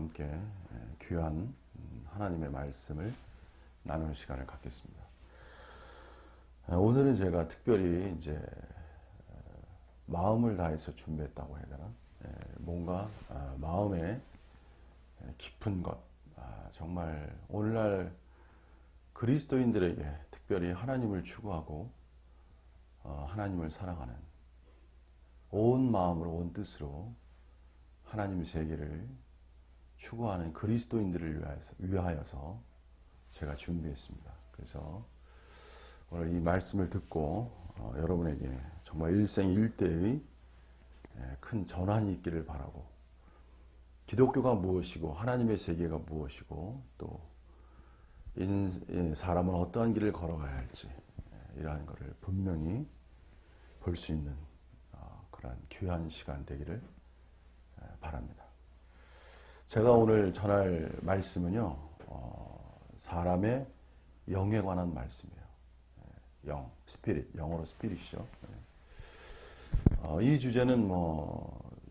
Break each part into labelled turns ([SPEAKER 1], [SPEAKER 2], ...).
[SPEAKER 1] 함께 귀한 하나님의 말씀을 나누는 시간을 갖겠습니다. 오늘은 제가 특별히 이제 마음을 다해서 준비했다고 해야 되나? 뭔가 마음에 깊은 것, 정말 오늘날 그리스도인들에게 특별히 하나님을 추구하고 하나님을 사랑하는 온 마음으로 온 뜻으로 하나님의 세계를 추구하는 그리스도인들을 위하여서 제가 준비했습니다. 그래서 오늘 이 말씀을 듣고 여러분에게 정말 일생일대의 큰 전환이 있기를 바라고, 기독교가 무엇이고 하나님의 세계가 무엇이고 또 사람은 어떠한 길을 걸어가야 할지 이러한 것을 분명히 볼 수 있는 그런 귀한 시간 되기를 바랍니다. 제가 오늘 전할 말씀은요, 사람의 영에 관한 말씀이에요. 영, 스피릿, 영어로 스피릿이죠. 이 주제는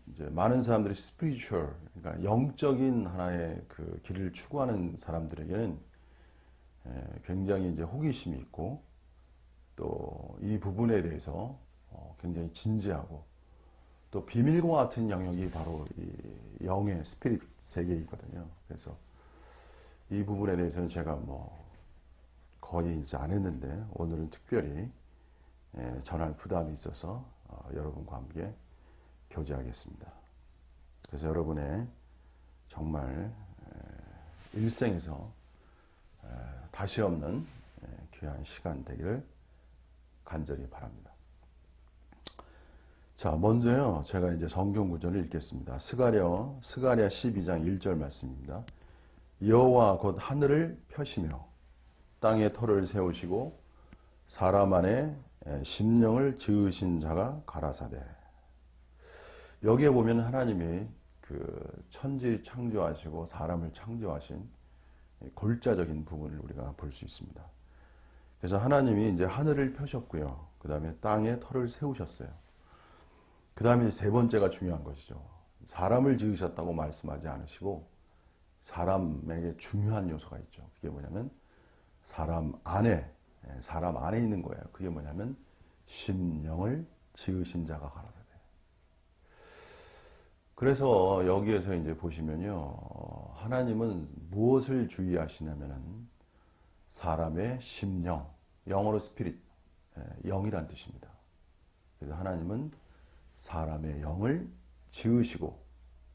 [SPEAKER 1] 이제 많은 사람들이 스피리추얼, 그러니까 영적인 하나의 그 길을 추구하는 사람들에게는 굉장히 이제 호기심이 있고 또 이 부분에 대해서 굉장히 진지하고 또 비밀과 같은 영역이 바로 이 영의 스피릿 세계이거든요. 그래서 이 부분에 대해서는 제가 거의 이제 안 했는데 오늘은 특별히 전할 부담이 있어서 여러분과 함께 교제하겠습니다. 그래서 여러분의 정말 일생에서 다시 없는 귀한 시간 되기를 간절히 바랍니다. 자, 먼저요, 제가 이제 성경 구절을 읽겠습니다. 스가랴 12장 1절 말씀입니다. 여호와 곧 하늘을 펴시며 땅에 터를 세우시고 사람 안에 심령을 지으신 자가 가라사대. 여기에 보면 하나님이 그 천지 창조하시고 사람을 창조하신 골자적인 부분을 우리가 볼 수 있습니다. 그래서 하나님이 이제 하늘을 펴셨고요. 그 다음에 땅에 터를 세우셨어요. 그 다음에 세 번째가 중요한 것이죠. 사람을 지으셨다고 말씀하지 않으시고 사람에게 중요한 요소가 있죠. 그게 뭐냐면 사람 안에 있는 거예요. 그게 뭐냐면 심령을 지으신 자가 가라사대. 그래서 여기에서 이제 보시면요, 하나님은 무엇을 주의하시냐면은 사람의 심령, 영어로 스피릿, 영이란 뜻입니다. 그래서 하나님은 사람의 영을 지으시고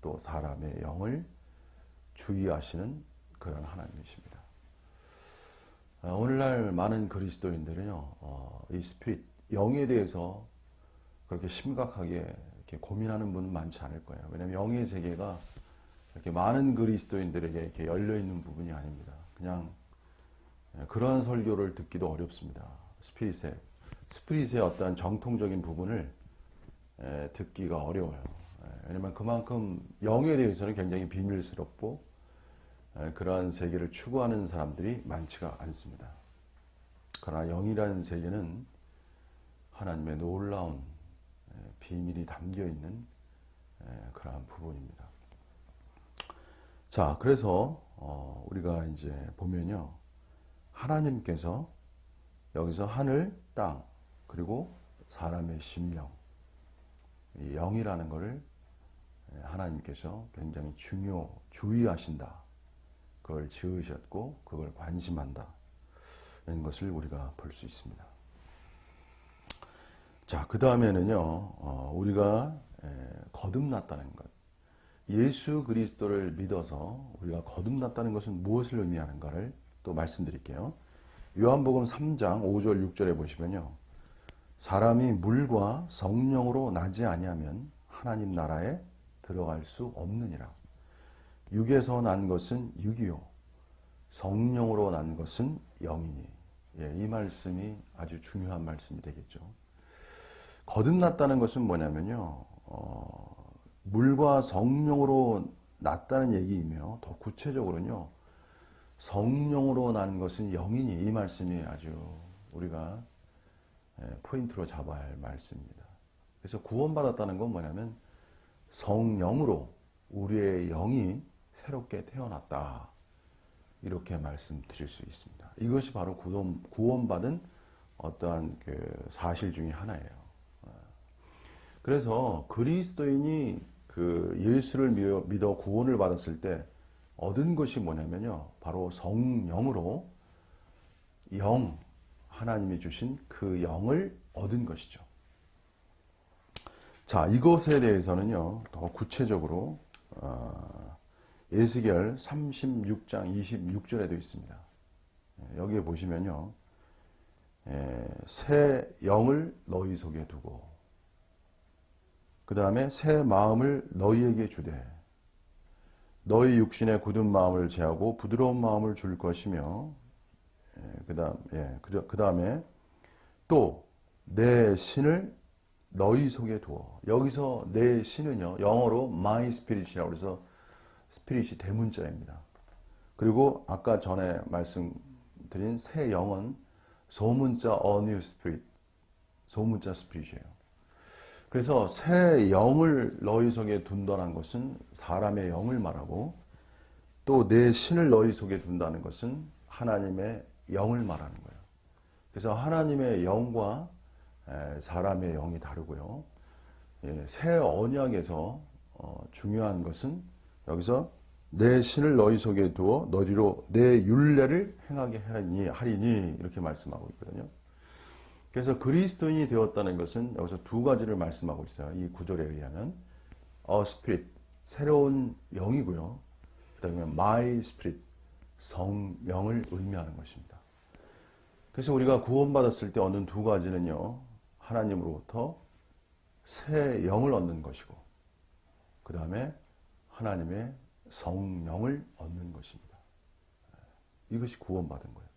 [SPEAKER 1] 또 사람의 영을 주의하시는 그런 하나님이십니다. 오늘날 많은 그리스도인들은요, 이 스피릿, 영에 대해서 그렇게 심각하게 이렇게 고민하는 분은 많지 않을 거예요. 왜냐하면 영의 세계가 이렇게 많은 그리스도인들에게 이렇게 열려 있는 부분이 아닙니다. 그냥 그런 설교를 듣기도 어렵습니다. 스피릿의 어떠한 정통적인 부분을 듣기가 어려워요. 왜냐하면 그만큼 영에 대해서는 굉장히 비밀스럽고 그러한 세계를 추구하는 사람들이 많지가 않습니다. 그러나 영이라는 세계는 하나님의 놀라운 비밀이 담겨있는 그러한 부분입니다. 자, 그래서 우리가 이제 보면요, 하나님께서 여기서 하늘, 땅, 그리고 사람의 심령, 이 영이라는 것을 하나님께서 굉장히 주의하신다. 그걸 지으셨고 그걸 관심한다. 이런 것을 우리가 볼 수 있습니다. 자, 그 다음에는요, 우리가 거듭났다는 것. 예수 그리스도를 믿어서 우리가 거듭났다는 것은 무엇을 의미하는가를 또 말씀드릴게요. 요한복음 3장 5절 6절에 보시면요, 사람이 물과 성령으로 나지 아니하면 하나님 나라에 들어갈 수 없느니라. 육에서 난 것은 육이요 성령으로 난 것은 영이니. 이 말씀이 아주 중요한 말씀이 되겠죠. 거듭났다는 것은 뭐냐면요, 물과 성령으로 났다는 얘기이며 더 구체적으로는요, 성령으로 난 것은 영이니, 이 말씀이 아주 우리가 포인트로 잡아야 할 말씀입니다. 그래서 구원받았다는 건 뭐냐면 성령으로 우리의 영이 새롭게 태어났다. 이렇게 말씀드릴 수 있습니다. 이것이 바로 구원받은 어떠한 그 사실 중에 하나예요. 그래서 그리스도인이 그 예수를 믿어 구원을 받았을 때 얻은 것이 뭐냐면요. 바로 성령으로 하나님이 주신 그 영을 얻은 것이죠. 자, 이것에 대해서는요, 더 구체적으로, 에스겔 36장 26절에도 있습니다. 여기에 보시면요, 새 영을 너희 속에 두고, 그 다음에 새 마음을 너희에게 주되, 너희 육신의 굳은 마음을 제하고 부드러운 마음을 줄 것이며, 그 다음에 또 내 신을 너희 속에 두어. 여기서 내 신은요, 영어로 my spirit이라고 해서 스피릿이 대문자입니다. 그리고 아까 전에 말씀드린 새 영은 소문자 a new spirit, 소문자 스피릿이에요. 그래서 새 영을 너희 속에 둔다는 것은 사람의 영을 말하고, 또 내 신을 너희 속에 둔다는 것은 하나님의 영을 말하는 거예요. 그래서 하나님의 영과 사람의 영이 다르고요. 새 언약에서 중요한 것은 여기서 내 신을 너희 속에 두어 너희로 내 율례를 행하게 하리니 이렇게 말씀하고 있거든요. 그래서 그리스도인이 되었다는 것은 여기서 두 가지를 말씀하고 있어요. 이 구절에 의하면 a spirit, 새로운 영이고요. 그 다음에 my spirit, 성령을 의미하는 것입니다. 그래서 우리가 구원받았을 때 얻는 두 가지는요, 하나님으로부터 새 영을 얻는 것이고, 그 다음에 하나님의 성령을 얻는 것입니다. 이것이 구원받은 거예요.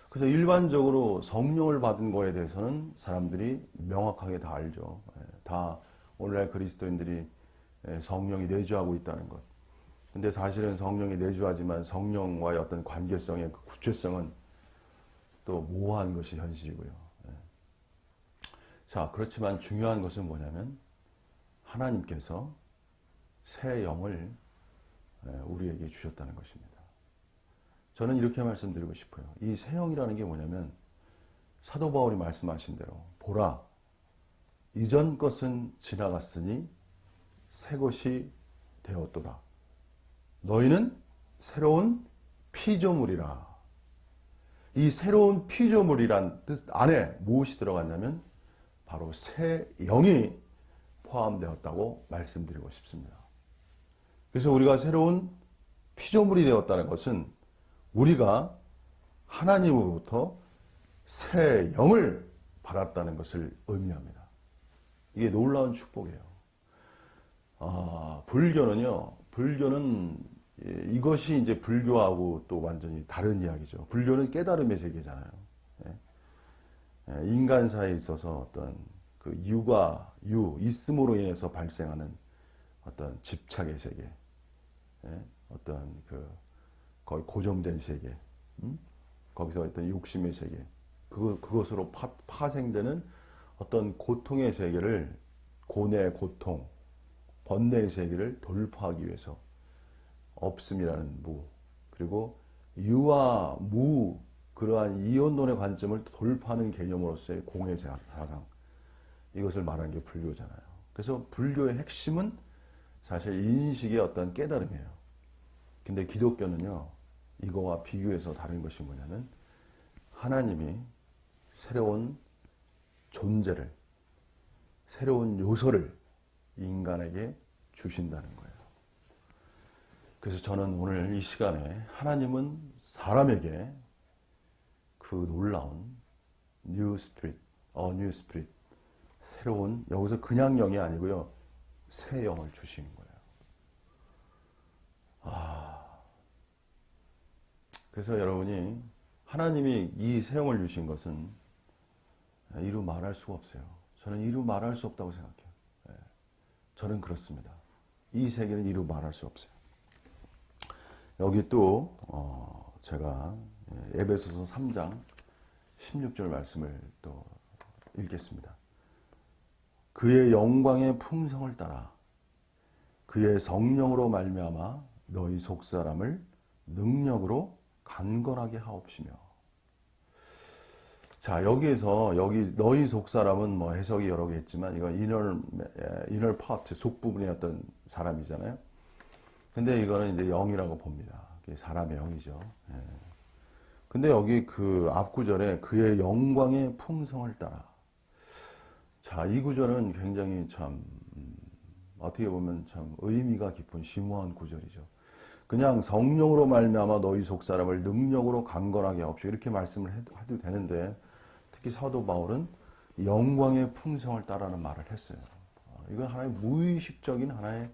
[SPEAKER 1] 그래서 일반적으로 성령을 받은 거에 대해서는 사람들이 명확하게 다 알죠. 다 오늘날 그리스도인들이 성령이 내주하고 있다는 것. 근데 사실은 성령이 내주하지만 성령과의 어떤 관계성의 그 구체성은 또 모호한 것이 현실이고요. 자, 그렇지만 중요한 것은 뭐냐면 하나님께서 새 영을 우리에게 주셨다는 것입니다. 저는 이렇게 말씀드리고 싶어요. 이 새 영이라는 게 뭐냐면 사도 바울이 말씀하신 대로 보라, 이전 것은 지나갔으니 새 것이 되었도다. 너희는 새로운 피조물이라. 이 새로운 피조물이란 뜻 안에 무엇이 들어갔냐면 바로 새 영이 포함되었다고 말씀드리고 싶습니다. 그래서 우리가 새로운 피조물이 되었다는 것은 우리가 하나님으로부터 새 영을 받았다는 것을 의미합니다. 이게 놀라운 축복이에요. 불교는 이것이 이제 불교하고 또 완전히 다른 이야기죠. 불교는 깨달음의 세계잖아요. 인간사에 있어서 어떤 그 있음으로 인해서 발생하는 어떤 집착의 세계, 어떤 그 거의 고정된 세계, 거기서 어떤 욕심의 세계, 그것으로 파생되는 어떤 고통의 세계를, 고뇌, 고통, 번뇌의 세계를 돌파하기 위해서 없음이라는 무, 그리고 유와 무, 그러한 이원론의 관점을 돌파하는 개념으로서의 공의 사상, 이것을 말하는 게 불교잖아요. 그래서 불교의 핵심은 사실 인식의 어떤 깨달음이에요. 근데 기독교는요, 이거와 비교해서 다른 것이 뭐냐면 하나님이 새로운 존재를, 새로운 요소를 인간에게 주신다는 거예요. 그래서 저는 오늘 이 시간에 하나님은 사람에게 그 놀라운 new spirit, 새로운, 여기서 그냥 영이 아니고요, 새 영을 주시는 거예요. 그래서 여러분이 하나님이 이 새 영을 주신 것은 이루 말할 수가 없어요. 저는 이루 말할 수 없다고 생각해요. 저는 그렇습니다. 이 세계는 이루 말할 수 없어요. 여기 또 제가 에베소서 3장 16절 말씀을 또 읽겠습니다. 그의 영광의 풍성을 따라 그의 성령으로 말미암아 너희 속사람을 능력으로 간건하게 하옵시며. 자, 여기에서 여기 너희 속사람은 뭐 해석이 여러 개 있지만 이건 inner part 속 부분의 어떤 사람이잖아요. 근데 이거는 이제 영이라고 봅니다. 사람의 영이죠. 예. 근데 여기 그 앞 구절에 그의 영광의 풍성을 따라. 자, 이 구절은 굉장히 참 어떻게 보면 참 의미가 깊은 심오한 구절이죠. 그냥 성령으로 말미암아 너희 속사람을 능력으로 강건하게 하옵시고 이렇게 말씀을 해도 되는데, 특히 사도 바울은 영광의 풍성을 따라는 말을 했어요. 이건 하나의 무의식적인 하나의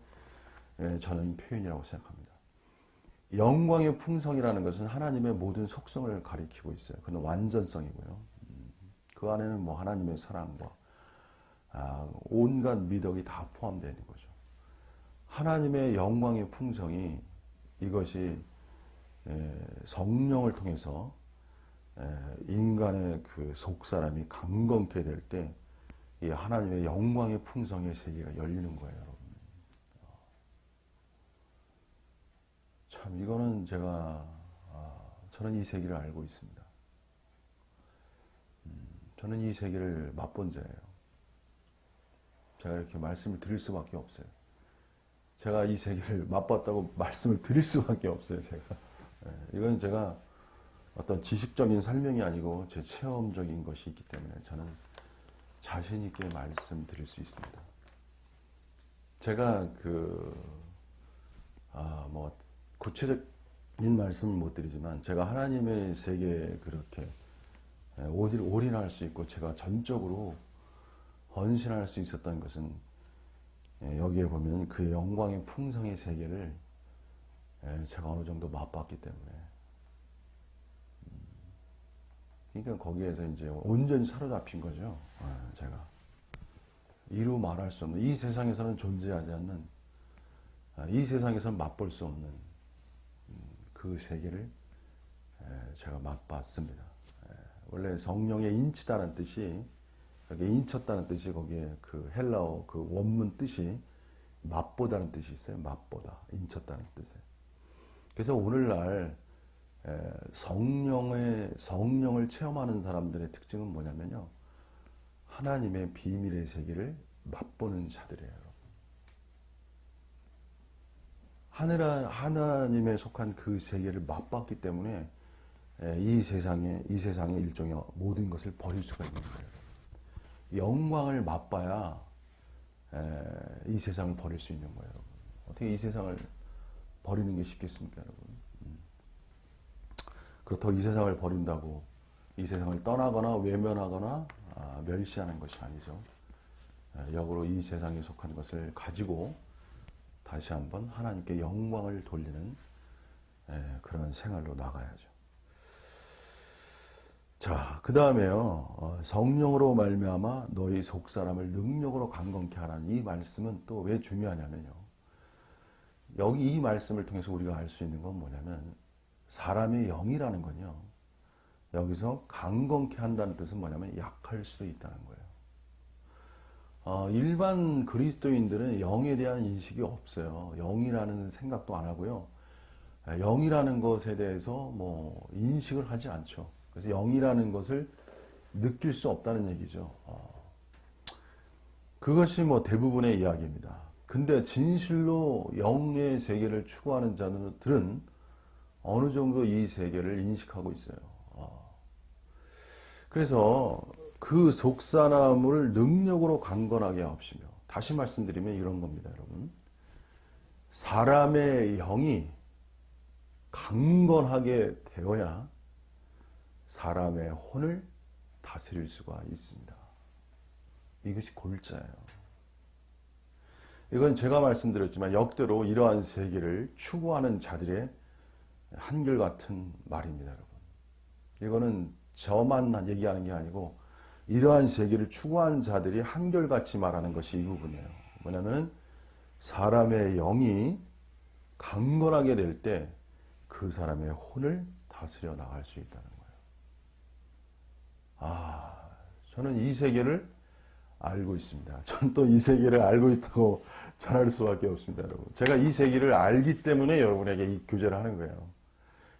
[SPEAKER 1] 저는 표현이라고 생각합니다. 영광의 풍성이라는 것은 하나님의 모든 속성을 가리키고 있어요. 그건 완전성이고요. 그 안에는 뭐 하나님의 사랑과 온갖 미덕이 다 포함되어 있는 거죠. 하나님의 영광의 풍성이 이것이 성령을 통해서 인간의 그 속사람이 강건케 될 때 이 하나님의 영광의 풍성의 세계가 열리는 거예요, 여러분. 참 이거는 저는 이 세계를 알고 있습니다. 저는 이 세계를 맛본 자예요. 제가 이렇게 말씀을 드릴 수밖에 없어요. 제가 이 세계를 맛봤다고 말씀을 드릴 수밖에 없어요, 제가. 이건 제가 어떤 지식적인 설명이 아니고 제 체험적인 것이 있기 때문에 저는 자신 있게 말씀드릴 수 있습니다. 제가 뭐 구체적인 말씀을 못 드리지만 제가 하나님의 세계에 그렇게 올인할 수 있고 제가 전적으로 헌신할 수 있었던 것은 여기에 보면 그 영광의 풍성의 세계를 제가 어느 정도 맛봤기 때문에, 그러니까 거기에서 이제 온전히 사로잡힌 거죠. 제가 이루 말할 수 없는, 이 세상에서는 존재하지 않는, 이 세상에서는 맛볼 수 없는 그 세계를 제가 맛봤습니다. 원래 성령의 인치다는 뜻이, 여기 인쳤다는 뜻이 거기에 그 헬라어 그 원문 뜻이 맛보다는 뜻이 있어요. 맛보다, 인쳤다는 뜻에. 그래서 오늘날 성령을 체험하는 사람들의 특징은 뭐냐면요, 하나님의 비밀의 세계를 맛보는 자들이에요. 하나님에 속한 그 세계를 맛봤기 때문에 이 세상의 일종의 모든 것을 버릴 수가 있는 거예요. 영광을 맛봐야 이 세상을 버릴 수 있는 거예요. 어떻게 이 세상을 버리는 게 쉽겠습니까, 여러분? 그렇다고 이 세상을 버린다고 이 세상을 떠나거나 외면하거나 멸시하는 것이 아니죠. 역으로 이 세상에 속한 것을 가지고 다시 한번 하나님께 영광을 돌리는 그런 생활로 나가야죠. 자, 그 다음에요. 성령으로 말미암아 너희 속사람을 능력으로 강건케 하라는 이 말씀은 또 왜 중요하냐면요, 여기 이 말씀을 통해서 우리가 알 수 있는 건 뭐냐면, 사람의 영이라는 건요, 여기서 강건케 한다는 뜻은 뭐냐면 약할 수도 있다는 거예요. 일반 그리스도인들은 영에 대한 인식이 없어요. 영이라는 생각도 안 하고요. 영이라는 것에 대해서 뭐 인식을 하지 않죠. 그래서 영이라는 것을 느낄 수 없다는 얘기죠. 그것이 뭐 대부분의 이야기입니다. 근데 진실로 영의 세계를 추구하는 자들은 어느 정도 이 세계를 인식하고 있어요. 그래서 그 속사람을 능력으로 강건하게 하옵시며, 다시 말씀드리면 이런 겁니다, 여러분. 사람의 영이 강건하게 되어야 사람의 혼을 다스릴 수가 있습니다. 이것이 골자예요. 이건 제가 말씀드렸지만 역대로 이러한 세계를 추구하는 자들의 한결같은 말입니다, 여러분. 이거는 저만 얘기하는 게 아니고 이러한 세계를 추구하는 자들이 한결같이 말하는 것이 이 부분이에요. 뭐냐면 사람의 영이 강건하게 될 때 그 사람의 혼을 다스려 나갈 수 있다는 거예요. 저는 이 세계를 알고 있습니다. 전 또 이 세계를 알고 있다고 전할 수밖에 없습니다, 여러분. 제가 이 세계를 알기 때문에 여러분에게 이 교제를 하는 거예요.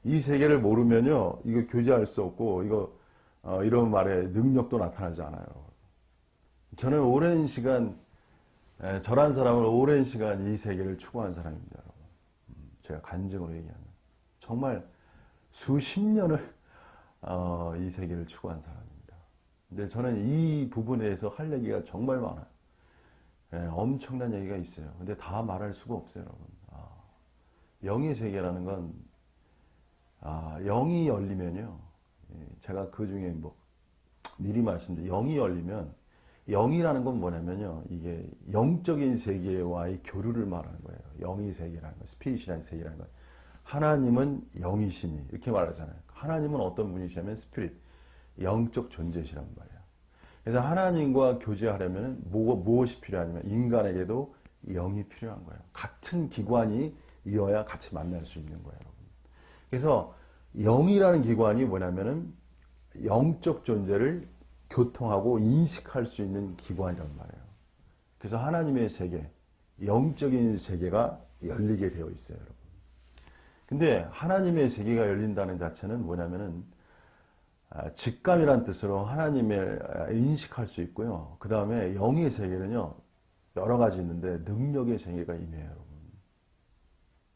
[SPEAKER 1] 이 세계를 모르면요, 이거 교제할 수 없고, 이런 말에 능력도 나타나지 않아요. 저는 오랜 시간, 저란 사람은 오랜 시간 이 세계를 추구한 사람입니다, 여러분. 제가 간증으로 얘기하는. 정말 수십 년을, 이 세계를 추구한 사람입니다. 근데 저는 이 부분에 대해서 할 얘기가 정말 많아요. 엄청난 얘기가 있어요. 근데 다 말할 수가 없어요, 여러분. 영의 세계라는 건, 영이 열리면요. 제가 그 중에 미리 말씀드린, 영이 열리면, 영이라는 건 뭐냐면요. 이게 영적인 세계와의 교류를 말하는 거예요. 영의 세계라는 거, 스피릿이라는 세계라는 거. 하나님은 영이시니, 이렇게 말하잖아요. 하나님은 어떤 분이시냐면 스피릿, 영적 존재시란 말이에요. 그래서 하나님과 교제하려면 무엇이 필요하냐면 인간에게도 영이 필요한 거예요. 같은 기관이 이어야 같이 만날 수 있는 거예요, 여러분. 그래서 영이라는 기관이 뭐냐면은 영적 존재를 교통하고 인식할 수 있는 기관이란 말이에요. 그래서 하나님의 세계, 영적인 세계가 열리게 되어 있어요, 여러분. 근데 하나님의 세계가 열린다는 자체는 뭐냐면은 직감이란 뜻으로 하나님을 인식할 수 있고요. 그 다음에 영의 세계는요, 여러 가지 있는데 능력의 세계가 임해요, 여러분.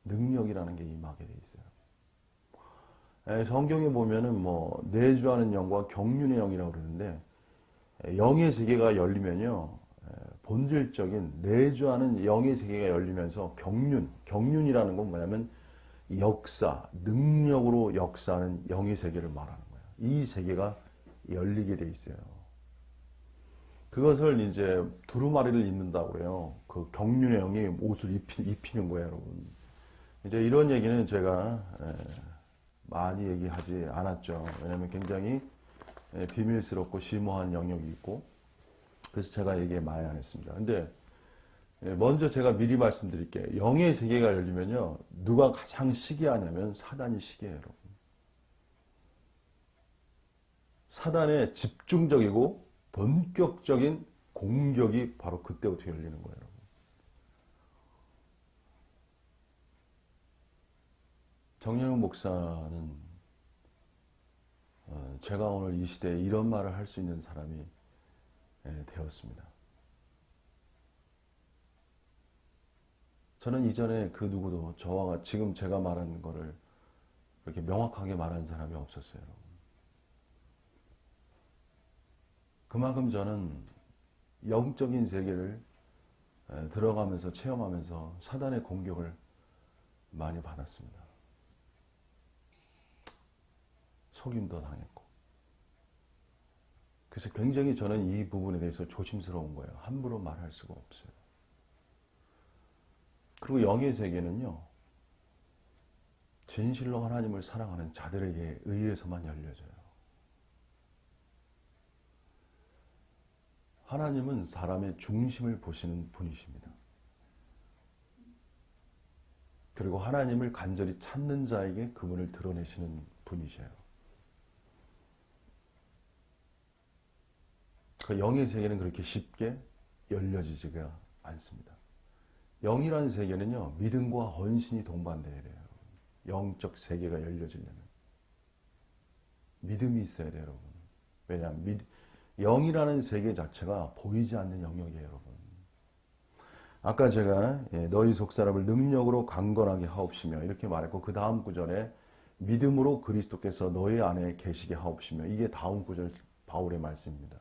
[SPEAKER 1] 능력이라는 게 임하게 돼 있어요. 성경에 보면은 내주하는 영과 경륜의 영이라고 그러는데, 영의 세계가 열리면요, 본질적인 내주하는 영의 세계가 열리면서 경륜이라는 건 뭐냐면 역사, 능력으로 역사하는 영의 세계를 말하는 거예요. 이 세계가 열리게 돼 있어요. 그것을 이제 두루마리를 입는다고 그래요. 그 경륜의 영이 옷을 입히는 거예요, 여러분. 이제 이런 얘기는 제가 많이 얘기하지 않았죠. 왜냐하면 굉장히 비밀스럽고 심오한 영역이 있고, 그래서 제가 얘기 많이 안 했습니다. 근데 먼저 제가 미리 말씀드릴게요. 영의 세계가 열리면요, 누가 가장 시기하냐면 사단이 시기해요, 여러분. 사단의 집중적이고 본격적인 공격이 바로 그때부터 열리는 거예요, 여러분. 정연욱 목사는 제가 오늘 이 시대에 이런 말을 할 수 있는 사람이 되었습니다. 저는 이전에 그 누구도 저와 지금 제가 말하는 거를 그렇게 명확하게 말한 사람이 없었어요, 여러분. 그만큼 저는 영적인 세계를 들어가면서 체험하면서 사단의 공격을 많이 받았습니다. 속임도 당했고. 그래서 굉장히 저는 이 부분에 대해서 조심스러운 거예요. 함부로 말할 수가 없어요. 그리고 영의 세계는요, 진실로 하나님을 사랑하는 자들에게 의해서만 열려져요. 하나님은 사람의 중심을 보시는 분이십니다. 그리고 하나님을 간절히 찾는 자에게 그분을 드러내시는 분이셔요. 그 영의 세계는 그렇게 쉽게 열려지지가 않습니다. 영이라는 세계는요, 믿음과 헌신이 동반돼야 돼요. 영적 세계가 열려지려면 믿음이 있어야 돼요, 여러분. 왜냐하면 영이라는 세계 자체가 보이지 않는 영역이에요, 여러분. 아까 제가 너희 속사람을 능력으로 강건하게 하옵시며 이렇게 말했고, 그 다음 구절에 믿음으로 그리스도께서 너희 안에 계시게 하옵시며, 이게 다음 구절 바울의 말씀입니다.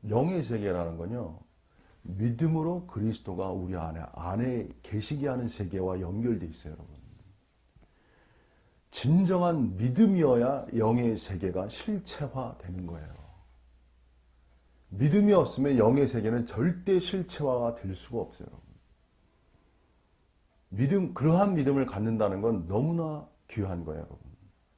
[SPEAKER 1] 영의 세계라는 건요, 믿음으로 그리스도가 우리 안에 계시게 하는 세계와 연결되어 있어요, 여러분. 진정한 믿음이어야 영의 세계가 실체화되는 거예요. 믿음이 없으면 영의 세계는 절대 실체화가 될 수가 없어요, 여러분. 그러한 믿음을 갖는다는 건 너무나 귀한 거예요, 여러분.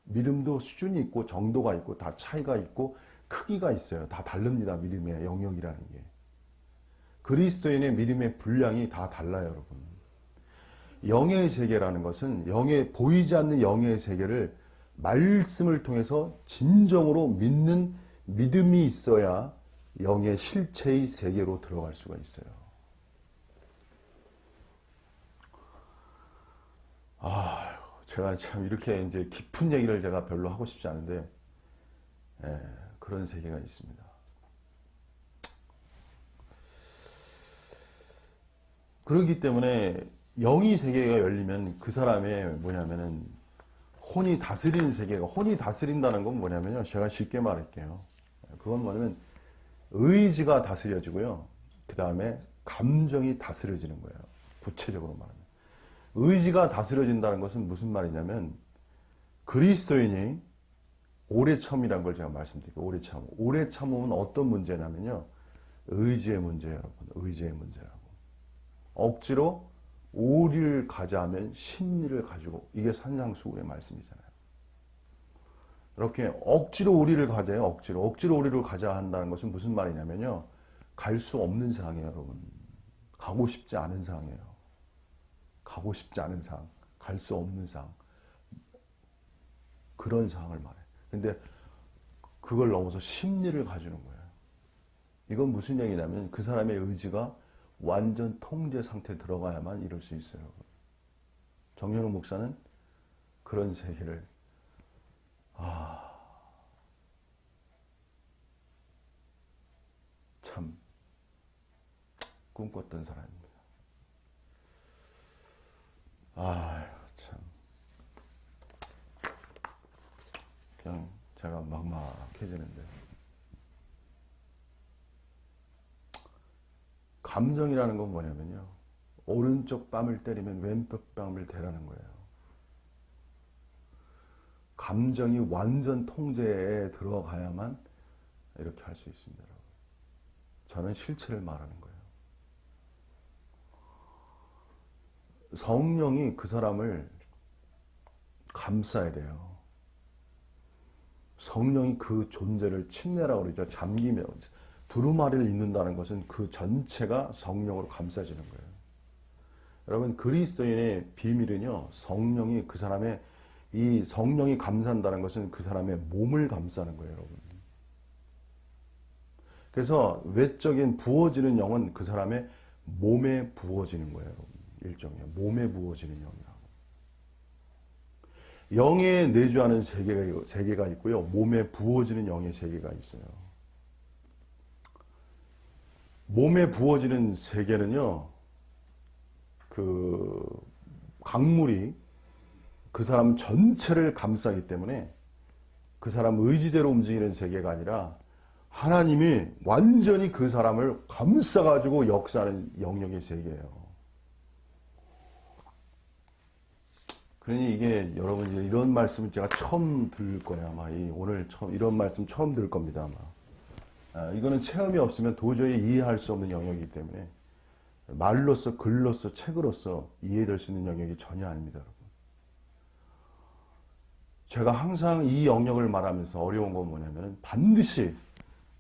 [SPEAKER 1] 믿음도 수준이 있고 정도가 있고 다 차이가 있고 크기가 있어요. 다 다릅니다, 믿음의 영역이라는 게. 그리스도인의 믿음의 분량이 다 달라요, 여러분. 영의 세계라는 것은 보이지 않는 영의 세계를 말씀을 통해서 진정으로 믿는 믿음이 있어야 영의 실체의 세계로 들어갈 수가 있어요. 제가 참 이렇게 이제 깊은 얘기를 제가 별로 하고 싶지 않은데, 그런 세계가 있습니다. 그렇기 때문에 영의 세계가 열리면 그 사람의 뭐냐면은 혼이 다스리는 세계가, 혼이 다스린다는 건 뭐냐면요. 제가 쉽게 말할게요. 그건 뭐냐면 의지가 다스려지고요. 그 다음에 감정이 다스려지는 거예요. 구체적으로 말하면. 의지가 다스려진다는 것은 무슨 말이냐면 그리스도인이 오래 참이라는 걸 제가 말씀드릴게요. 오래 참. 오래 참으면 어떤 문제냐면요. 의지의 문제예요, 여러분. 의지의 문제라고. 억지로 오리를 가자 하면 심리를 가지고, 이게 산상수훈의 말씀이잖아요. 이렇게 억지로 오리를 가자요. 억지로 오리를 가자 한다는 것은 무슨 말이냐면요. 갈 수 없는 상황이에요, 여러분. 가고 싶지 않은 상황이에요. 가고 싶지 않은 상황, 갈 수 없는 상황, 그런 상황을 말해. 근데 그걸 넘어서 심리를 가주는 거예요. 이건 무슨 얘기냐면 그 사람의 의지가 완전 통제 상태에 들어가야만 이룰 수 있어요. 정현욱 목사는 그런 세계를 참 꿈꿨던 사람입니다. 참 그냥 제가 막막해지는데, 감정이라는 건 뭐냐면요. 오른쪽 뺨을 때리면 왼쪽 뺨을 대라는 거예요. 감정이 완전 통제에 들어가야만 이렇게 할 수 있습니다. 여러분. 저는 실체를 말하는 거예요. 성령이 그 사람을 감싸야 돼요. 성령이 그 존재를 침례라고 그러죠. 잠기며 두루마리를 입는다는 것은 그 전체가 성령으로 감싸지는 거예요. 여러분, 그리스도인의 비밀은요, 성령이 그 사람의, 이 성령이 감싼다는 것은 그 사람의 몸을 감싸는 거예요, 여러분. 그래서 외적인 부어지는 영은 그 사람의 몸에 부어지는 거예요, 여러분. 일종의 몸에 부어지는 영이라고. 영에 내주하는 세계가 있고요, 몸에 부어지는 영의 세계가 있어요. 몸에 부어지는 세계는요, 그 강물이 그 사람 전체를 감싸기 때문에 그 사람 의지대로 움직이는 세계가 아니라 하나님이 완전히 그 사람을 감싸가지고 역사하는 영역의 세계예요. 그러니 이게 여러분 이런 말씀을 제가 처음 들을 거예요. 아마 오늘 이런 말씀 처음 들을 겁니다. 아마. 이거는 체험이 없으면 도저히 이해할 수 없는 영역이기 때문에 말로써, 글로써, 책으로써 이해될 수 있는 영역이 전혀 아닙니다. 여러분. 제가 항상 이 영역을 말하면서 어려운 건 뭐냐면 반드시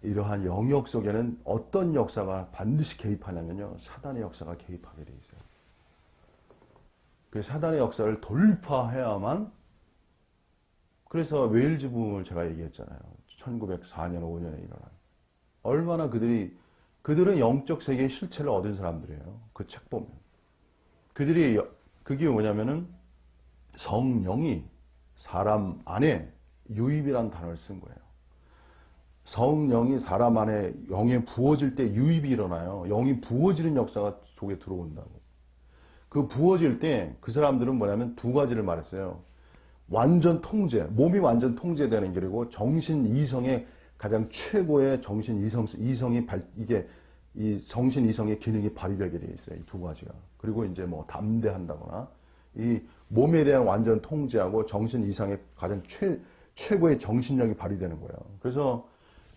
[SPEAKER 1] 이러한 영역 속에는 어떤 역사가 반드시 개입하냐면요. 사단의 역사가 개입하게 돼 있어요. 그 사단의 역사를 돌파해야만, 그래서 웨일즈 부흥을 제가 얘기했잖아요. 1904년, 5년에 일어난. 얼마나 그들은 영적 세계의 실체를 얻은 사람들이에요. 그 책 보면. 그게 뭐냐면은 성령이 사람 안에 유입이라는 단어를 쓴 거예요. 성령이 사람 안에 영에 부어질 때 유입이 일어나요. 영이 부어지는 역사가 속에 들어온다고. 그 부어질 때 그 사람들은 뭐냐면 두 가지를 말했어요. 완전 통제, 몸이 완전 통제되는 길이고 정신 이성의 가장 최고의 정신 이성이 이게 이 정신 이성의 기능이 발휘되게 되어 있어요. 이 두 가지가. 그리고 이제 뭐 담대한다거나 이 몸에 대한 완전 통제하고 정신 이상의 가장 최고의 정신력이 발휘되는 거예요. 그래서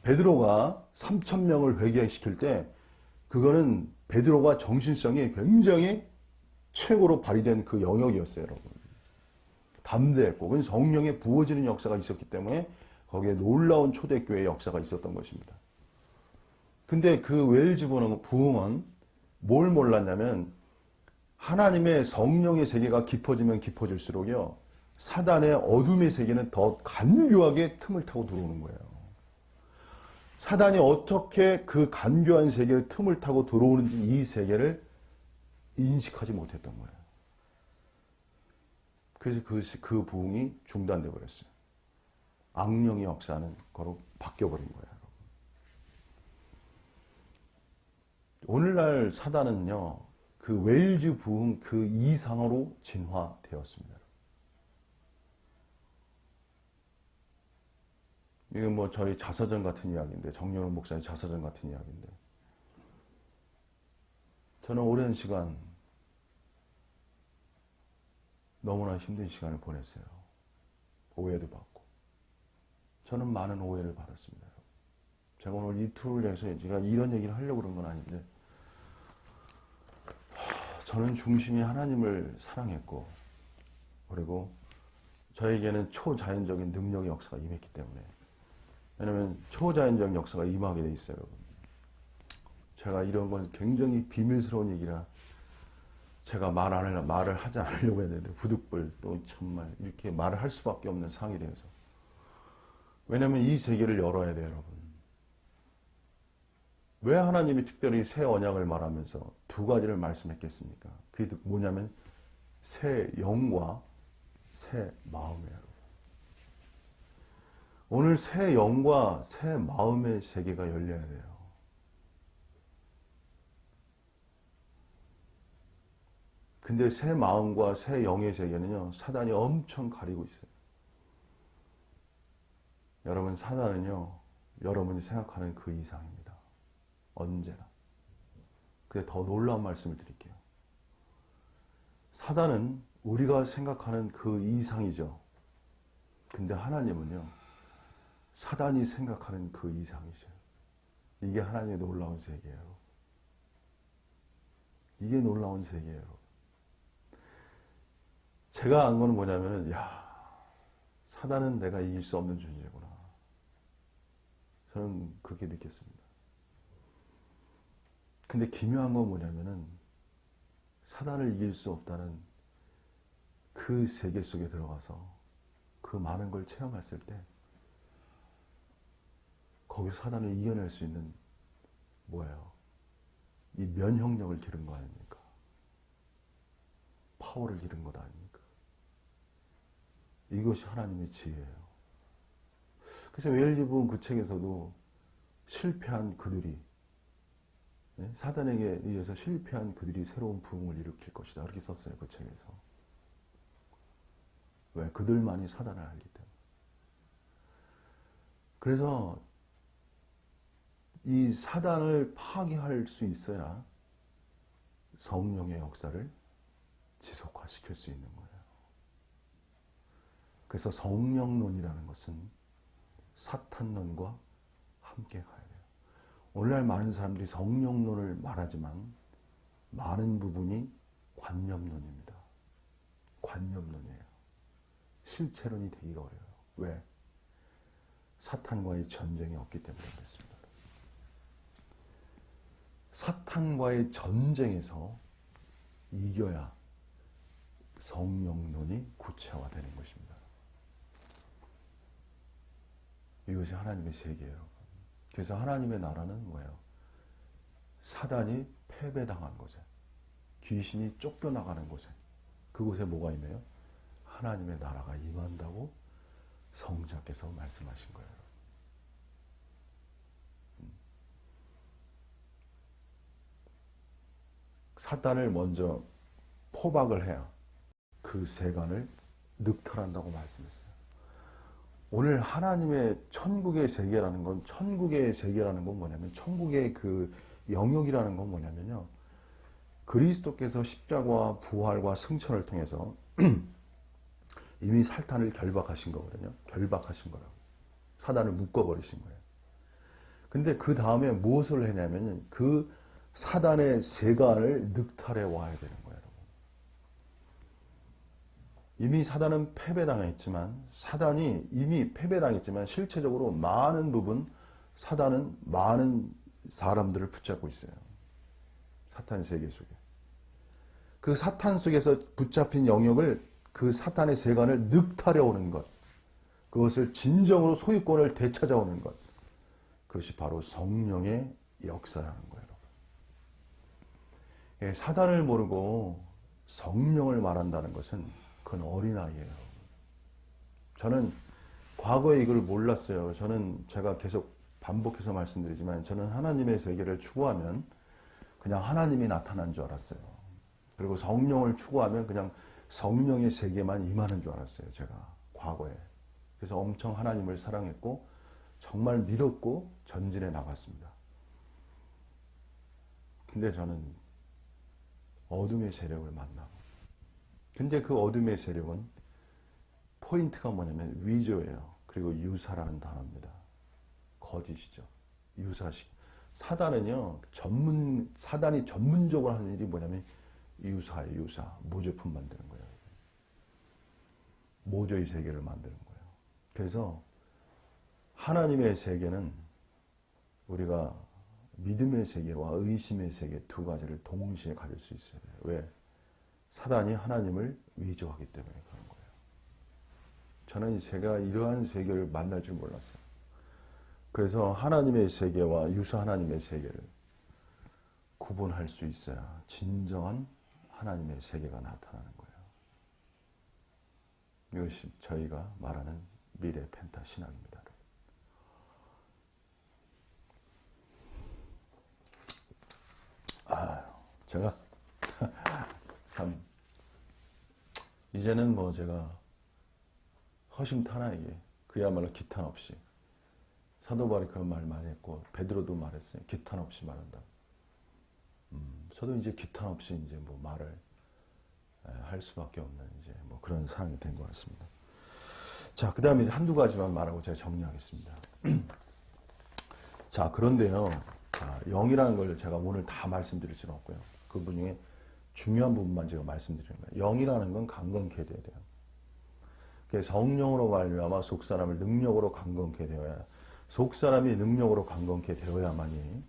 [SPEAKER 1] 베드로가 3,000명을 회개시킬 때 그거는 베드로가 정신성이 굉장히 최고로 발휘된 그 영역이었어요, 여러분. 담대했고, 그건 성령에 부어지는 역사가 있었기 때문에 거기에 놀라운 초대교회의 역사가 있었던 것입니다. 근데 그 웨일즈 부흥은 뭘 몰랐냐면 하나님의 성령의 세계가 깊어지면 깊어질수록요, 사단의 어둠의 세계는 더 간교하게 틈을 타고 들어오는 거예요. 사단이 어떻게 그 간교한 세계를 틈을 타고 들어오는지 이 세계를 인식하지 못했던 거예요. 그래서 그 부흥이 중단돼 버렸어요. 악령의 역사는 거로 바뀌어버린 거예요. 오늘날 사단은요, 그 웨일즈 부흥 그 이상으로 진화되었습니다. 이게 뭐 저희 자서전 같은 이야기인데, 정연호 목사의 자서전 같은 이야기인데, 저는 오랜 시간 너무나 힘든 시간을 보냈어요. 오해도 받고. 저는 많은 오해를 받았습니다. 제가 오늘 이 툴을 해서 제가 이런 얘기를 하려고 그런 건 아닌데, 저는 중심이 하나님을 사랑했고, 그리고 저에게는 초자연적인 능력의 역사가 임했기 때문에, 왜냐하면 초자연적 역사가 임하게 돼 있어요, 여러분. 제가 이런 건 굉장히 비밀스러운 얘기라 제가 말을 하지 않으려고 했는데 부득불 또 정말 이렇게 말을 할 수밖에 없는 상황이 되어서. 왜냐하면 이 세계를 열어야 돼요, 여러분. 왜 하나님이 특별히 새 언약을 말하면서 두 가지를 말씀했겠습니까? 그게 뭐냐면 새 영과 새 마음이에요. 오늘 새 영과 새 마음의 세계가 열려야 돼요. 근데 새 마음과 새 영의 세계는요, 사단이 엄청 가리고 있어요. 여러분, 사단은요, 여러분이 생각하는 그 이상입니다. 언제나. 근데 더 놀라운 말씀을 드릴게요. 사단은 우리가 생각하는 그 이상이죠. 근데 하나님은요, 사단이 생각하는 그 이상이죠. 이게 하나님의 놀라운 세계예요. 이게 놀라운 세계예요. 제가 안 거는 뭐냐면은, 사단은 내가 이길 수 없는 존재구나. 저는 그렇게 느꼈습니다. 근데 기묘한 건 뭐냐면은, 사단을 이길 수 없다는 그 세계 속에 들어가서 그 많은 걸 체험했을 때, 거기서 사단을 이겨낼 수 있는 뭐예요? 이 면역력을 기른 거 아닙니까? 파워를 기른 것 아닙니까? 이것이 하나님의 지혜예요. 그래서 웨일즈 그 책에서도 실패한 그들이, 사단에게 의해서 실패한 그들이 새로운 부흥을 일으킬 것이다. 그렇게 썼어요, 그 책에서. 왜? 그들만이 사단을 알기 때문에. 그래서 이 사단을 파괴할 수 있어야 성령의 역사를 지속화시킬 수 있는 거예요. 그래서 성령론이라는 것은 사탄론과 함께 가야 돼요. 오늘날 많은 사람들이 성령론을 말하지만 많은 부분이 관념론입니다. 관념론이에요. 실체론이 되기가 어려워요. 왜? 사탄과의 전쟁이 없기 때문에 그렇습니다. 사탄과의 전쟁에서 이겨야 성령론이 구체화되는 것입니다. 이것이 하나님의 세계예요. 그래서 하나님의 나라는 뭐예요? 사단이 패배당한 곳에, 귀신이 쫓겨나가는 곳에, 그곳에 뭐가 임해요? 하나님의 나라가 임한다고 성자께서 말씀하신 거예요. 사단을 먼저 포박을 해야 그 세간을 늑탈한다고 말씀했어요. 오늘 하나님의 천국의 세계라는 건, 천국의 세계라는 건 뭐냐면, 천국의 그 영역이라는 건 뭐냐면요, 그리스도께서 십자가와 부활과 승천을 통해서 이미 사탄을 결박하신 거거든요. 결박하신 거라고. 사단을 묶어버리신 거예요. 근데 그 다음에 무엇을 했냐면, 그 사단의 세간을 늑탈해 와야 되는 거예요. 이미 사단은 패배당했지만, 사단이 이미 패배당했지만 실체적으로 많은 부분 사단은 많은 사람들을 붙잡고 있어요. 사탄 세계 속에. 그 사탄 속에서 붙잡힌 영역을, 그 사탄의 세간을 늑탈해 오는 것, 그것을 진정으로 소유권을 되찾아오는 것, 그것이 바로 성령의 역사라는 거예요. 예, 사단을 모르고 성령을 말한다는 것은 그건 어린아이예요. 저는 과거에 이걸 몰랐어요. 제가 계속 반복해서 말씀드리지만 저는 하나님의 세계를 추구하면 그냥 하나님이 나타난 줄 알았어요. 그리고 성령을 추구하면 그냥 성령의 세계만 임하는 줄 알았어요. 제가 과거에. 그래서 엄청 하나님을 사랑했고 정말 믿었고 전진해 나갔습니다. 근데 저는 어둠의 세력을 만나고, 근데 그 어둠의 세력은 포인트가 뭐냐면 위조예요. 그리고 유사라는 단어입니다. 거짓이죠. 유사식. 사단이 전문적으로 하는 일이 뭐냐면 유사예요. 유사. 모조품 만드는 거예요. 모조의 세계를 만드는 거예요. 그래서 하나님의 세계는 우리가 믿음의 세계와 의심의 세계 두 가지를 동시에 가질 수 있어요. 왜? 사단이 하나님을 위조하기 때문에 그런 거예요. 저는 제가 이러한 세계를 만날 줄 몰랐어요. 그래서 하나님의 세계와 유사 하나님의 세계를 구분할 수 있어야 진정한 하나님의 세계가 나타나는 거예요. 이것이 저희가 말하는 미래 펜타 신학입니다. 제가 참 이제는 뭐 제가 허심탄회하게 그야말로 기탄 없이 사도 바울이 그런 말 많이 했고 베드로도 말했어요. 기탄 없이 말한다. 저도 이제 기탄 없이 이제 뭐 말을 할 수밖에 없는 이제 뭐 그런 상황이 된 것 같습니다. 자, 그 다음에 한두 가지만 말하고 제가 정리하겠습니다. 자, 그런데요. 영이라는 걸 제가 오늘 다 말씀드릴 수는 없고요. 그 중에 중요한 부분만 제가 말씀드리는 거예요. 영이라는 건 강건케 돼야 돼요. 성령으로 말미암아 속사람을 능력으로 강건케 되어야, 속사람이 능력으로 강건케 되어야만이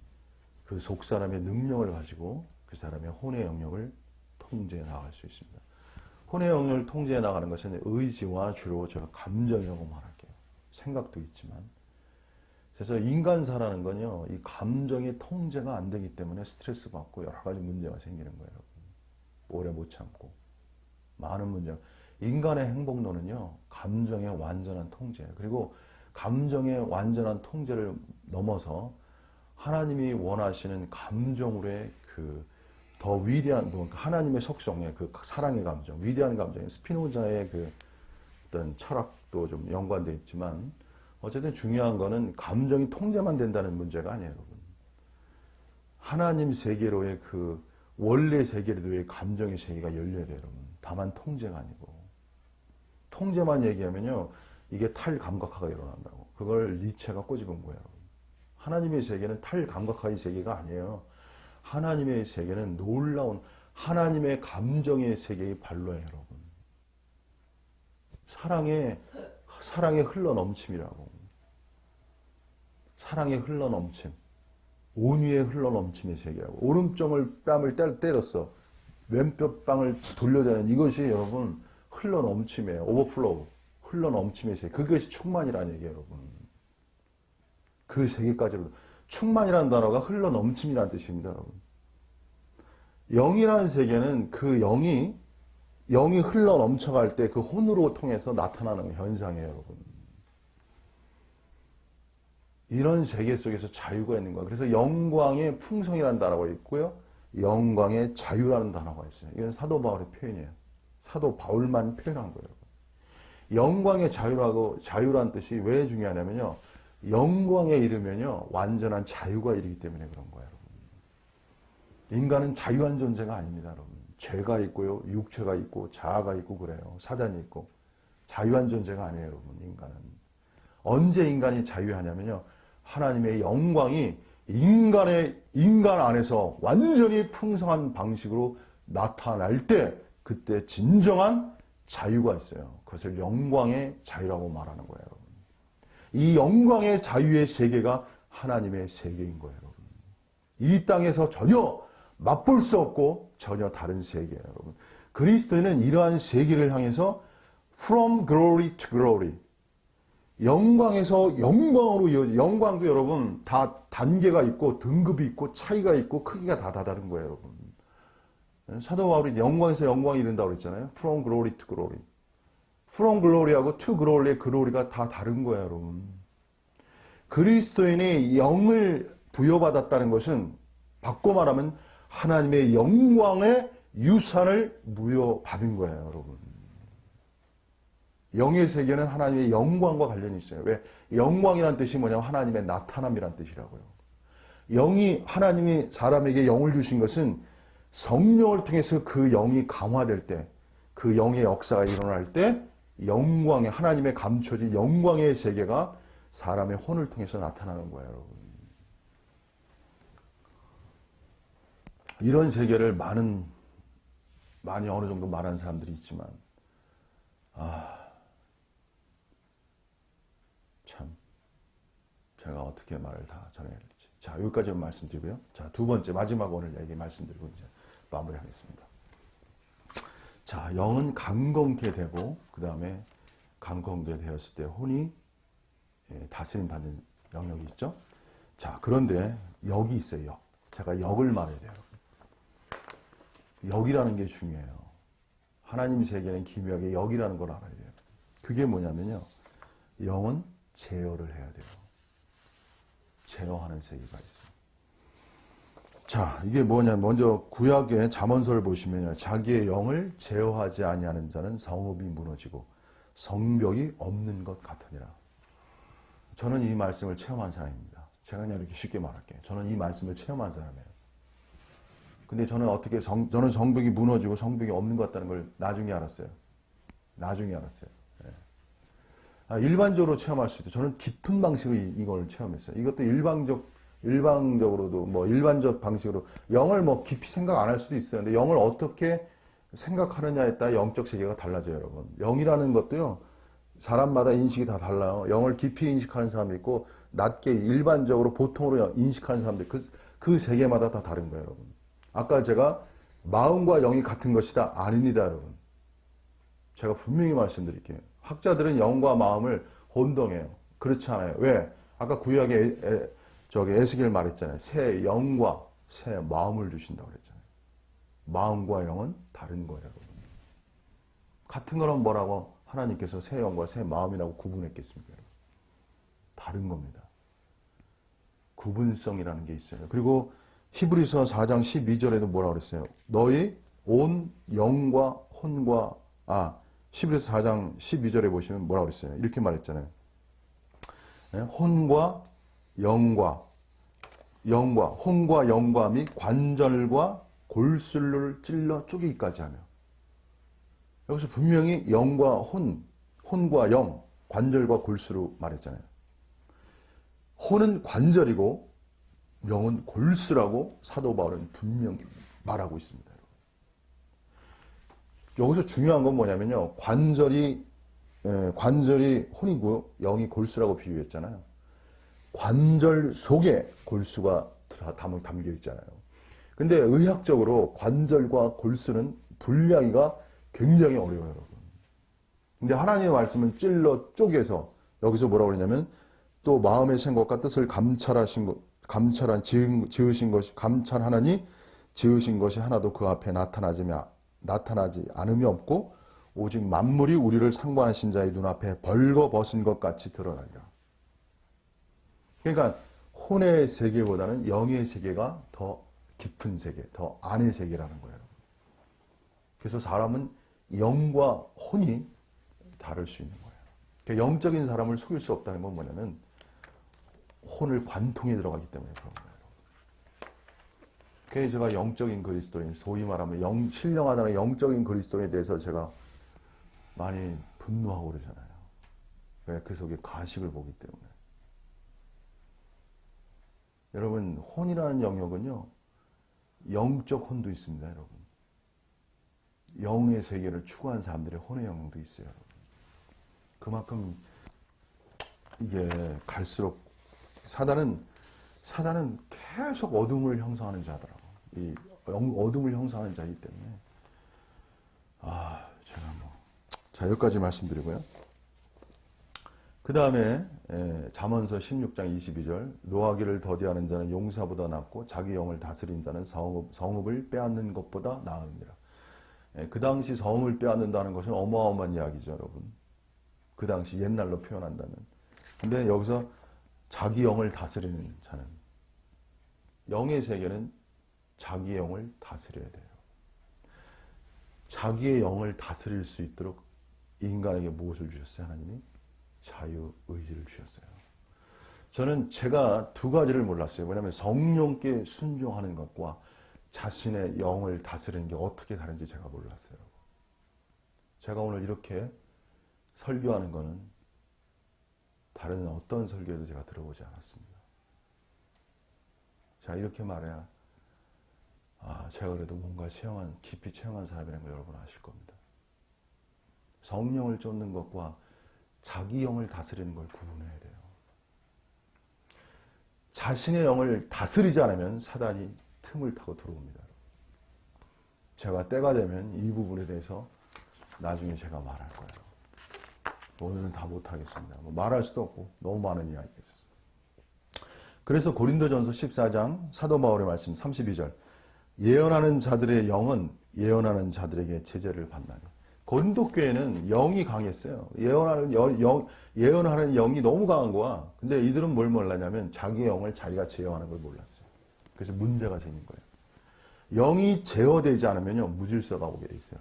[SPEAKER 1] 그 속사람의 능력을 가지고 그 사람의 혼의 영역을 통제해 나갈 수 있습니다. 혼의 영역을 통제해 나가는 것은 의지와 주로 제가 감정이라고 말할게요. 생각도 있지만. 그래서 인간사라는 건요, 이 감정이 통제가 안 되기 때문에 스트레스 받고 여러 가지 문제가 생기는 거예요. 오래 못 참고. 많은 문제가. 인간의 행복론은요, 감정의 완전한 통제. 그리고 감정의 완전한 통제를 넘어서 하나님이 원하시는 감정으로의 그 더 위대한, 하나님의 속성의 그 사랑의 감정, 위대한 감정, 스피노자의 그 어떤 철학도 좀 연관되어 있지만, 어쨌든 중요한 거는 감정이 통제만 된다는 문제가 아니에요, 여러분. 하나님 세계로의 그 원래 세계로의 감정의 세계가 열려야 돼요, 여러분. 다만 통제가 아니고. 통제만 얘기하면요, 이게 탈감각화가 일어난다고. 그걸 니체가 꼬집은 거예요, 여러분. 하나님의 세계는 탈감각화의 세계가 아니에요. 하나님의 세계는 놀라운 하나님의 감정의 세계의 발로예요, 여러분. 사랑의 흘러넘침이라고. 사랑의 흘러넘침. 온유의 흘러넘침의 세계라고. 오른쪽을 뺨을 때렸어. 왼쪽 뺨을 돌려대는 이것이 여러분 흘러넘침이에요. 오버플로우. 흘러넘침의 세계. 그것이 충만이라는 얘기예요, 여러분. 그 세계까지로. 충만이라는 단어가 흘러넘침이라는 뜻입니다, 여러분. 영이라는 세계는 그 영이 흘러넘쳐갈 때 그 혼으로 통해서 나타나는 현상이에요, 여러분. 이런 세계 속에서 자유가 있는 거예요. 그래서 영광의 풍성이라는 단어가 있고요. 영광의 자유라는 단어가 있어요. 이건 사도 바울의 표현이에요. 사도 바울만 표현한 거예요. 영광의 자유라는 뜻이 왜 중요하냐면요. 영광에 이르면요. 완전한 자유가 이르기 때문에 그런 거예요, 여러분. 인간은 자유한 존재가 아닙니다, 여러분. 죄가 있고요. 육체가 있고 자아가 있고 그래요. 사단이 있고. 자유한 존재가 아니에요, 여러분. 인간은. 언제 인간이 자유하냐면요. 하나님의 영광이 인간 안에서 완전히 풍성한 방식으로 나타날 때 그때 진정한 자유가 있어요. 그것을 영광의 자유라고 말하는 거예요, 여러분. 이 영광의 자유의 세계가 하나님의 세계인 거예요, 여러분. 이 땅에서 전혀 맛볼 수 없고 전혀 다른 세계예요, 여러분. 그리스도인은 이러한 세계를 향해서 from glory to glory, 영광에서 영광으로 이어져. 영광도 여러분 다 단계가 있고 등급이 있고 차이가 있고 크기가 다 다른 거예요, 여러분. 사도 바울이 영광에서 영광이 이른다고 그랬잖아요. From glory to glory. From glory하고 to glory의 glory가 다 다른 거예요, 여러분. 그리스도인이 영을 부여받았다는 것은 바꿔 말하면 하나님의 영광의 유산을 무효받은 거예요, 여러분. 영의 세계는 하나님의 영광과 관련이 있어요. 왜? 영광이란 뜻이 뭐냐면 하나님의 나타남이란 뜻이라고요. 영이, 하나님이 사람에게 영을 주신 것은 성령을 통해서 그 영이 강화될 때, 그 영의 역사가 일어날 때 영광의, 하나님의 감춰진 영광의 세계가 사람의 혼을 통해서 나타나는 거예요, 여러분. 이런 세계를 많이 어느 정도 말하는 사람들이 있지만, 참, 제가 어떻게 말을 다 전해야 될지. 자, 여기까지 말씀드리고요. 자, 두 번째, 마지막 오늘 얘기 말씀드리고 이제 마무리하겠습니다. 자, 영은 강건케 되고, 그 다음에 강건케 되었을 때 혼이 다스림 받는 영역이 있죠. 자, 그런데 역이 있어요, 역. 제가 역을 말해야 돼요. 역이라는 게 중요해요. 하나님 세계는 기묘하게 역이라는 걸 알아야 돼요. 그게 뭐냐면요. 영은 제어를 해야 돼요. 제어하는 세계가 있어요. 자, 이게 뭐냐. 먼저 구약의 잠언서를 보시면요. 자기의 영을 제어하지 아니하는 자는 성읍이 무너지고 성벽이 없는 것 같으니라. 저는 이 말씀을 체험한 사람입니다. 제가 그냥 이렇게 쉽게 말할게요. 저는 이 말씀을 체험한 사람이에요. 근데 저는 저는 성벽이 무너지고 성벽이 없는 것 같다는 걸 나중에 알았어요. 나중에 알았어요. 일반적으로 체험할 수 있다. 저는 깊은 방식으로 이걸 체험했어요. 이것도 일방적으로도 일반적 방식으로 영을 깊이 생각 안 할 수도 있어요. 근데 영을 어떻게 생각하느냐에 따라 영적 세계가 달라져요, 여러분. 영이라는 것도요, 사람마다 인식이 다 달라요. 영을 깊이 인식하는 사람이 있고, 낮게 일반적으로 보통으로 인식하는 사람들, 그 세계마다 다 다른 거예요, 여러분. 아까 제가 마음과 영이 같은 것이다. 아닙니다, 여러분. 제가 분명히 말씀드릴게요. 학자들은 영과 마음을 혼동해요. 그렇지 않아요. 왜? 아까 구약에 에스겔 말했잖아요. 새 영과 새 마음을 주신다고 그랬잖아요. 마음과 영은 다른 거예요, 여러분. 같은 거는 뭐라고 하나님께서 새 영과 새 마음이라고 구분했겠습니까, 여러분? 다른 겁니다. 구분성이라는 게 있어요. 그리고 히브리서 4장 12절에도 뭐라고 그랬어요? 너희 온 영과 혼과 히브리서 4장 12절에 보시면 뭐라고 그랬어요? 이렇게 말했잖아요. 혼과 혼과 영과 및 관절과 골수를 찔러 쪼개기까지 하며. 여기서 분명히 영과 혼과 영, 관절과 골수로 말했잖아요. 혼은 관절이고 영은 골수라고 사도 바울은 분명히 말하고 있습니다. 여기서 중요한 건 뭐냐면요. 관절이 혼이고 영이 골수라고 비유했잖아요. 관절 속에 골수가 담겨 있잖아요. 근데 의학적으로 관절과 골수는 분리하기가 굉장히 어려워요, 여러분. 근데 하나님의 말씀은 찔러 쪼개서 여기서 뭐라고 그러냐면 또 마음의 생각과 뜻을 감찰하나니 지으신 것이 하나도 그 앞에 나타나지 않음이 없고 오직 만물이 우리를 상관하신 자의 눈앞에 벌거벗은 것 같이 드러나리라. 그러니까 혼의 세계보다는 영의 세계가 더 깊은 세계, 더 안의 세계라는 거예요. 그래서 사람은 영과 혼이 다를 수 있는 거예요. 그러니까 영적인 사람을 속일 수 없다는 건 뭐냐면 혼을 관통에 들어가기 때문에 그런 거예요. 그래서 제가 영적인 그리스도인, 소위 말하면 신령하다는 영적인 그리스도에 대해서 제가 많이 분노하고 그러잖아요. 왜? 그 속에 가식을 보기 때문에. 여러분, 혼이라는 영역은요, 영적 혼도 있습니다, 여러분. 영의 세계를 추구한 사람들의 혼의 영역도 있어요, 여러분. 그만큼 이게 갈수록 사단은 계속 어둠을 형성하는 자더라고. 이 어둠을 형성하는 자이기 때문에. 제가 자, 여기까지 말씀드리고요. 그 다음에 잠언서 16장 22절 노하기를 더디하는 자는 용사보다 낫고 자기 영을 다스린 자는 성읍을 빼앗는 것보다 나으니라. 그 당시 성읍을 빼앗는다는 것은 어마어마한 이야기죠, 여러분. 그 당시 옛날로 표현한다면. 근데 여기서 자기 영을 다스리는 자는, 영의 세계는 자기 영을 다스려야 돼요. 자기의 영을 다스릴 수 있도록 인간에게 무엇을 주셨어요? 하나님이 자유의지를 주셨어요. 저는 제가 두 가지를 몰랐어요. 왜냐하면 성령께 순종하는 것과 자신의 영을 다스리는 게 어떻게 다른지 제가 몰랐어요. 제가 오늘 이렇게 설교하는 것은 다른 어떤 설교에도 제가 들어보지 않았습니다. 제가 이렇게 말해야 제가 그래도 뭔가 깊이 체험한 사람이라는 걸 여러분 아실 겁니다. 성령을 쫓는 것과 자기 영을 다스리는 걸 구분해야 돼요. 자신의 영을 다스리지 않으면 사단이 틈을 타고 들어옵니다. 제가 때가 되면 이 부분에 대해서 나중에 제가 말할 거예요. 오늘은 다 못하겠습니다. 말할 수도 없고 너무 많은 이야기가 있었어요. 그래서 고린도전서 14장 사도 바울의 말씀 32절 예언하는 자들의 영은 예언하는 자들에게 제재를 받나니. 고린도 교회는 영이 강했어요. 예언하는 영이 너무 강한 거야. 근데 이들은 뭘 몰랐냐면 자기 영을 자기가 제어하는 걸 몰랐어요. 그래서 문제가 생긴 거예요. 영이 제어되지 않으면요, 무질서가 오게 돼 있어요.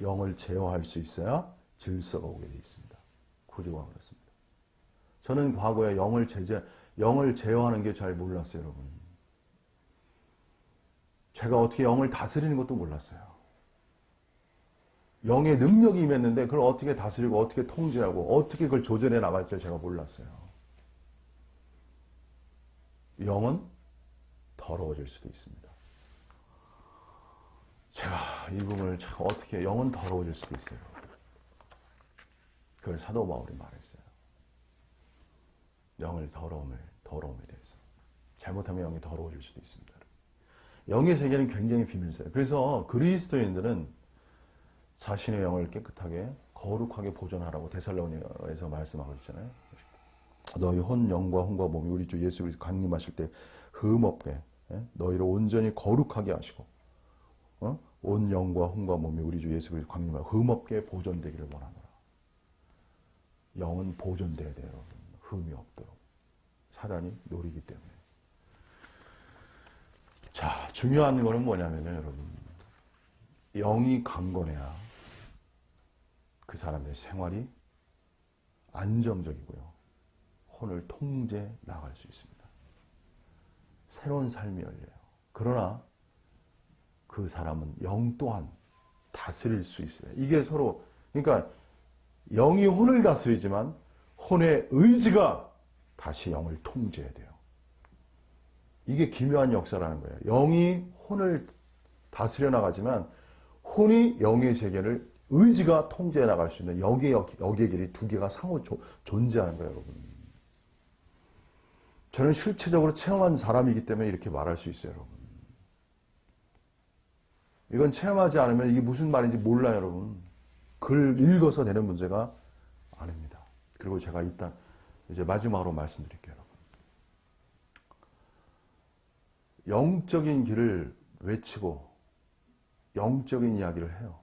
[SPEAKER 1] 영을 제어할 수 있어야 질서가 오게 돼 있습니다. 구조가 그렇습니다. 저는 과거에 영을 제어하는 게 잘 몰랐어요, 여러분. 제가 어떻게 영을 다스리는 것도 몰랐어요. 영의 능력이 임했는데 그걸 어떻게 다스리고 어떻게 통제하고 어떻게 그걸 조절해 나갈지 제가 몰랐어요. 영은 더러워질 수도 있습니다. 제가 이 부분을 참 어떻게 영은 더러워질 수도 있어요. 그걸 사도 바울이 말했어요. 영을 더러움에 대해서. 잘못하면 영이 더러워질 수도 있습니다. 영의 세계는 굉장히 비밀스러워요. 그래서 그리스도인들은 자신의 영을 깨끗하게 거룩하게 보존하라고 데살로니가에서 말씀하고 있잖아요. 너희 혼 영과 혼과 몸이 우리 주 예수 그리스도 강림하실 때 흠없게 너희를 온전히 거룩하게 하시고 온 영과 혼과 몸이 우리 주 예수 그리스도 강림하실 때 흠없게 보존되기를 원하노라. 영은 보존돼야 돼요, 여러분. 흠이 없도록. 사단이 노리기 때문에. 자, 중요한 거는 뭐냐면요, 여러분. 영이 강건해야 그 사람의 생활이 안정적이고요. 혼을 통제 나갈 수 있습니다. 새로운 삶이 열려요. 그러나 그 사람은 영 또한 다스릴 수 있어요. 이게 서로, 그러니까 영이 혼을 다스리지만 혼의 의지가 다시 영을 통제해야 돼요. 이게 기묘한 역사라는 거예요. 영이 혼을 다스려 나가지만 혼이 영의 세계를 의지가 통제해 나갈 수 있는 역의 길이 두 개가 상호 존재하는 거예요, 여러분. 저는 실체적으로 체험한 사람이기 때문에 이렇게 말할 수 있어요, 여러분. 이건 체험하지 않으면 이게 무슨 말인지 몰라요, 여러분. 글 읽어서 되는 문제가 아닙니다. 그리고 제가 일단 이제 마지막으로 말씀드릴게요, 여러분. 영적인 길을 외치고 영적인 이야기를 해요.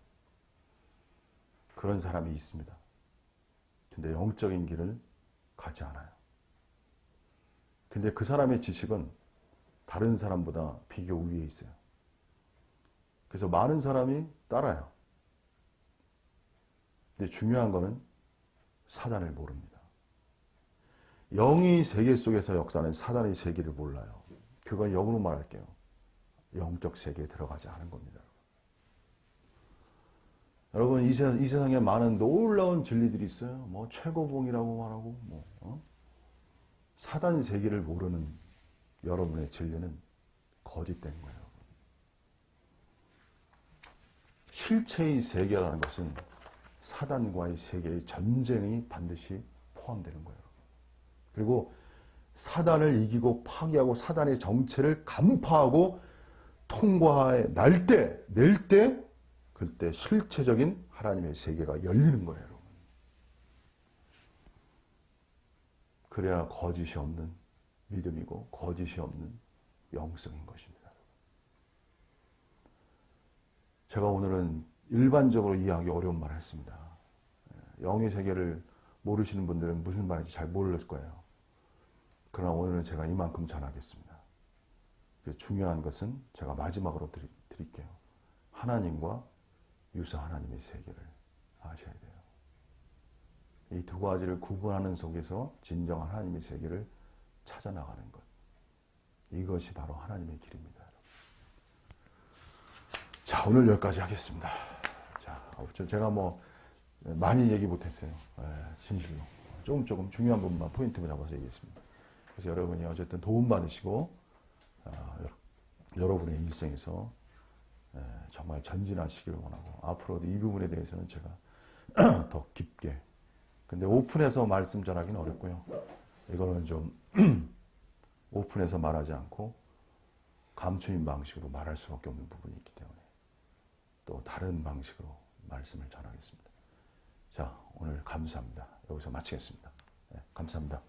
[SPEAKER 1] 그런 사람이 있습니다. 근데 영적인 길을 가지 않아요. 근데 그 사람의 지식은 다른 사람보다 비교 위에 있어요. 그래서 많은 사람이 따라요. 근데 중요한 거는 사단을 모릅니다. 영이 세계 속에서 역사하는 사단의 세계를 몰라요. 그건 영으로 말할게요. 영적 세계에 들어가지 않은 겁니다. 여러분, 이 세상에 많은 놀라운 진리들이 있어요. 뭐 최고봉이라고 말하고 사단 세계를 모르는 여러분의 진리는 거짓된 거예요. 실체의 세계라는 것은 사단과의 세계의 전쟁이 반드시 포함되는 거예요. 그리고 사단을 이기고 파괴하고 사단의 정체를 간파하고 통과해 낼 때 그때 실체적인 하나님의 세계가 열리는 거예요, 여러분. 그래야 거짓이 없는 믿음이고 거짓이 없는 영성인 것입니다. 제가 오늘은 일반적으로 이해하기 어려운 말을 했습니다. 영의 세계를 모르시는 분들은 무슨 말인지 잘 모를 거예요. 그러나 오늘은 제가 이만큼 전하겠습니다. 중요한 것은 제가 마지막으로 드릴게요. 하나님과 유사 하나님의 세계를 아셔야 돼요. 이 두 가지를 구분하는 속에서 진정한 하나님의 세계를 찾아나가는 것. 이것이 바로 하나님의 길입니다. 자, 오늘 여기까지 하겠습니다. 자, 제가 많이 얘기 못했어요. 진실로. 조금 중요한 부분만 포인트를 잡아서 얘기했습니다. 그래서 여러분이 어쨌든 도움받으시고, 여러분의 일생에서 정말 전진하시기를 원하고, 앞으로도 이 부분에 대해서는 제가 더 깊게, 근데 오픈해서 말씀 전하기는 어렵고요. 이거는 좀 오픈해서 말하지 않고 감추인 방식으로 말할 수밖에 없는 부분이 있기 때문에 또 다른 방식으로 말씀을 전하겠습니다. 자, 오늘 감사합니다. 여기서 마치겠습니다. 감사합니다.